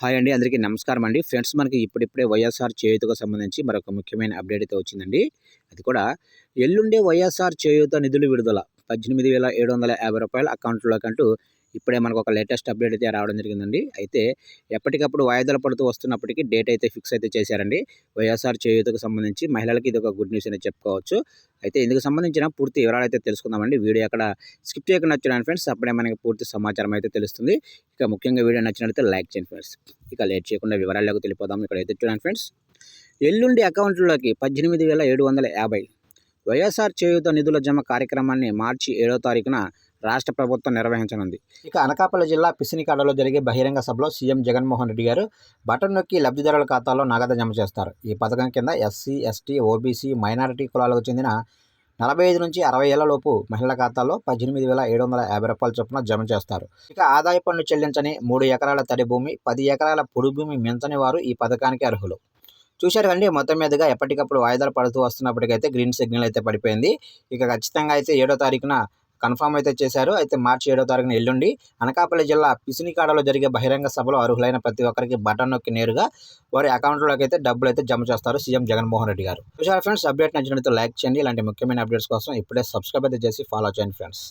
Hi అండి. అందరికీ నమస్కారం అండి. ఫ్రెండ్స్, మనకి ఇప్పుడిప్పుడే వైఎస్ఆర్ చేయూతకు సంబంధించి మరొక ముఖ్యమైన అప్డేట్ అయితే వచ్చిందండి. అది కూడా ఎల్లుండే వైఎస్ఆర్ చేయూత నిధులు విడుదల రూ. 18,750 అకౌంట్‌లోకంటూ ఇప్పుడే మనకు ఒక లేటెస్ట్ అప్డేట్ అయితే రావడం జరిగిందండి. అయితే ఎప్పటికప్పుడు వాయిదాలు పడుతూ వస్తున్నప్పటికీ డేట్ అయితే ఫిక్స్ అయితే చేశారండి. వైఎస్ఆర్ చేయూతకు సంబంధించి మహిళలకి ఇది ఒక గుడ్ న్యూస్ అని చెప్పుకోవచ్చు. అయితే ఇందుకు సంబంధించిన పూర్తి వివరాలు అయితే తెలుసుకుందామండి. వీడియో అక్కడ స్కిప్ చేయకుండా చూడండి ఫ్రెండ్స్. అప్పుడే మనకి పూర్తి సమాచారం అయితే తెలుస్తుంది. ఇక ముఖ్యంగా వీడియో నచ్చినట్లయితే లైక్ చేయండి ఫ్రెండ్స్. ఇక లేట్ చేయకుండా వివరాల్లోకి వెళ్ళిపోదాం. ఇక్కడైతే చూడండి ఫ్రెండ్స్, ఎల్లుండి అకౌంట్లోకి 18,750 వైఎస్ఆర్ చేయూత నిధుల జమ కార్యక్రమాన్ని మార్చి 7వ తారీఖున రాష్ట్ర ప్రభుత్వం నిర్వహించనుంది. ఇక అనకాపల్లి జిల్లా పిసినికాడలో జరిగే బహిరంగ సభలో సీఎం జగన్మోహన్ రెడ్డి గారు బటన్ నొక్కి లబ్ధిదారుల ఖాతాలో నగదు జమ చేస్తారు. ఈ పథకం కింద ఎస్సీ, ఎస్టీ, ఓబీసీ, మైనారిటీ కులాలకు చెందిన 45 నుంచి 60 ఏళ్ల లోపు మహిళల ఖాతాలో 18,750 చొప్పున జమ చేస్తారు. ఇక ఆదాయ పన్ను చెల్లించని 3 ఎకరాల తడి భూమి, 10 ఎకరాల పొడి భూమి మించని వారు ఈ పథకానికి అర్హులు. చూశారు కండి, మొత్తం మీదుగా ఎప్పటికప్పుడు వాయిదాలు పడుతూ వస్తున్నప్పటికైతే గ్రీన్ సిగ్నల్ అయితే పడిపోయింది. ఇక ఖచ్చితంగా అయితే 7వ తారీఖున కన్ఫామ్ అయితే చేశారు. అయితే మార్చి 7వ తారీఖున ఎల్లుండి అనకాపల్లి జిల్లా పిసినికాడలో జరిగే బహిరంగ సభలో అర్హులైన ప్రతి ఒక్కరికి బటన్ నొక్కి నేరుగా వారి అకౌంట్లోకి అయితే డబ్బులు అయితే జమ చేస్తారు సీఎం జగన్మోహన్ రెడ్డి గారు. చూశారు ఫ్రెండ్స్, అప్డేట్ నచ్చినట్లయితే లైక్ చేయండి. ఇలాంటి ముఖ్యమైన అప్డేట్స్ కోసం ఇప్పుడే సబ్స్క్రైబ్ అయితే చేసి ఫాలో చేయండి ఫ్రెండ్స్.